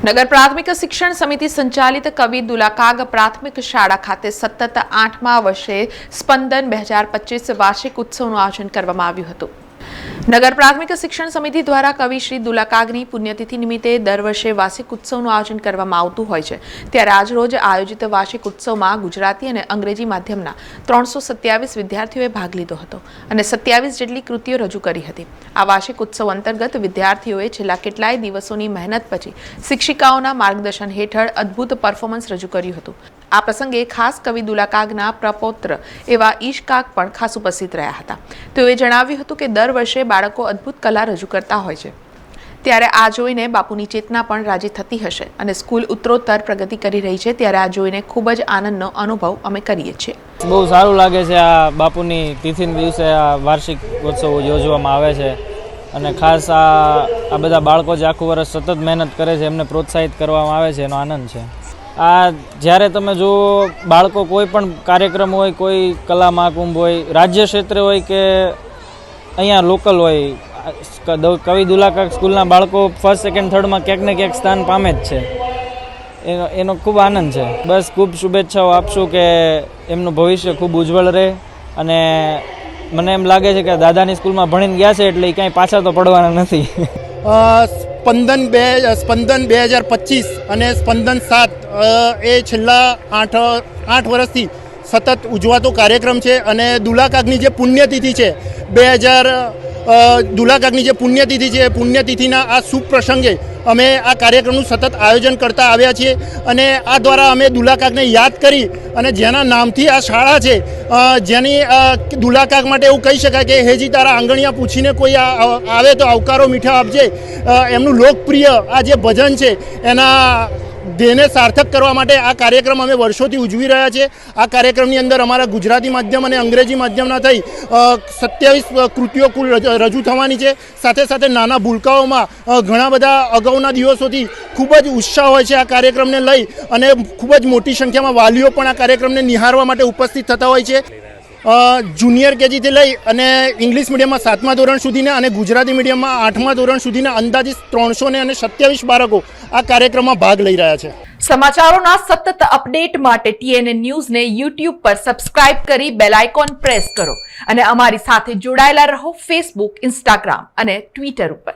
નગર પ્રાથમિક શિક્ષણ સમિતિ સંચાલિત કવિ દુલાકાગ પ્રાથમિક શાળા ખાતે સતત 8મા વર્ષે સ્પંદન 2025 વાર્ષિક ઉત્સવનું આયોજન કરવામાં આવ્યું હતું। નગર પ્રાથમિક શિક્ષણ સમિતિ દ્વારા કવિ શ્રી દુલાકાગની પુણ્યતિથિ નિમિત્તે દર વર્ષે વાર્ષિક ઉત્સવનું આયોજન કરવામાં આવતું હોય છે। ત્યારે આજરોજ આયોજિત વાર્ષિક ઉત્સવમાં ગુજરાતી અને અંગ્રેજી માધ્યમના 327 વિદ્યાર્થીઓએ ભાગ લીધો હતો અને 27 જેટલી કૃતિઓ રજૂ કરી હતી। આ વાર્ષિક ઉત્સવ અંતર્ગત વિદ્યાર્થીઓએ છેલ્લા કેટલાય દિવસોની મહેનત પછી શિક્ષિકાઓના માર્ગદર્શન હેઠળ અદ્ભુત પરફોર્મન્સ રજૂ કર્યું હતું। આ પ્રસંગે ખાસ કવિ દુલાકાગના પ્રપૌત્ર એવા ઈશકાક પણ ખાસ ઉપસ્થિત રહ્યા હતા। તેઓએ જણાવ્યું હતું કે દર વર્ષે બાળકો અદ્ભુત કલા રજૂ કરતા હોય છે, ત્યારે આ જોઈને બાપુની ચેતના પણ રાજી થતી હશે અને સ્કૂલ ઉત્તરોત્તર પ્રગતિ કરી રહી છે। ત્યારે આ જોઈને ખૂબ જ આનંદનો અનુભવ અમે કરીએ છીએ। બહુ સારું લાગે છે આ બાપુની તિથિના દિવસે આ વાર્ષિક ઉત્સવ યોજવામાં આવે છે અને ખાસ આ બધા બાળકો જે આખું વર્ષ સતત મહેનત કરે છે એમને પ્રોત્સાહિત કરવામાં આવે છે, એનો આનંદ છે। આ જ્યારે તમે જો બાળકો કોઈ પણ કાર્યક્રમ હોય, કોઈ કલા મહાકુંભ હોય, રાજ્ય ક્ષેત્રે હોય કે અહીંયા લોકલ હોય, કવિ દુલાકાગ સ્કૂલના બાળકો ફર્સ્ટ સેકન્ડ થર્ડમાં ક્યાંક ને ક્યાંક સ્થાન પામે જ છે। એનો ખૂબ આનંદ છે। બસ ખૂબ શુભેચ્છાઓ આપશું કે એમનું ભવિષ્ય ખૂબ ઉજ્જવળ રહે અને મને એમ લાગે છે કે દાદાની સ્કૂલમાં ભણીને ગયા છે એટલે એ કાંઈ પાછા તો પડવાના નથી। સ્પંદન 2025 અને સ્પંદન 7 એ છેલ્લા 8 વર્ષથી સતત ઉજવાતો કાર્યક્રમ છે અને દુલાકાગની જે પુણ્યતિથિ છે દુલાકાગની જે પુણ્યતિથિ છે, પુણ્યતિથિના આ શુભ પ્રસંગે અમે આ કાર્યક્રમનું સતત આયોજન કરતા આવ્યા છીએ અને આ દ્વારા અમે દુલાકાગને યાદ કરી અને જેના નામથી આ શાળા છે, જેની દુલાકાગ માટે એવું કહી શકાય કે હેજી તારા આંગણિયા પૂછીને કોઈ આવે તો આવકારો મીઠા આપજે, એમનું લોકપ્રિય આ જે ભજન છે એના ધ્યેયને સાર્થક કરવા માટે આ કાર્યક્રમ અમે વર્ષોથી ઉજવી રહ્યા છીએ। આ કાર્યક્રમની અંદર અમારા ગુજરાતી માધ્યમ અને અંગ્રેજી માધ્યમના થઈ 27 કૃતિઓ કુલ રજૂ થવાની છે। સાથે સાથે નાના ભૂલકાઓમાં ઘણા બધા અગાઉના દિવસોથી ખૂબ જ ઉત્સાહ હોય છે આ કાર્યક્રમને લઈ અને ખૂબ જ મોટી સંખ્યામાં વાલીઓ પણ આ કાર્યક્રમને નિહાળવા માટે ઉપસ્થિત થતા હોય છે। જુનિયર કેજીથી લઈ અને ઇંગ્લિશ મીડિયમમાં 7મા ધોરણ સુધીના અને ગુજરાતી મીડિયમમાં 8મા ધોરણ સુધીના અંદાજિત 327 બાળકો આ કાર્યક્રમમાં ભાગ લઈ રહ્યા છે। સમાચારોના સતત અપડેટ માટે TNN ન્યૂઝને YouTube પર સબસ્ક્રાઇબ કરી બેલ આઇકોન પ્રેસ કરો અને અમારી સાથે જોડાયેલા રહો Facebook, Instagram અને Twitter ઉપર।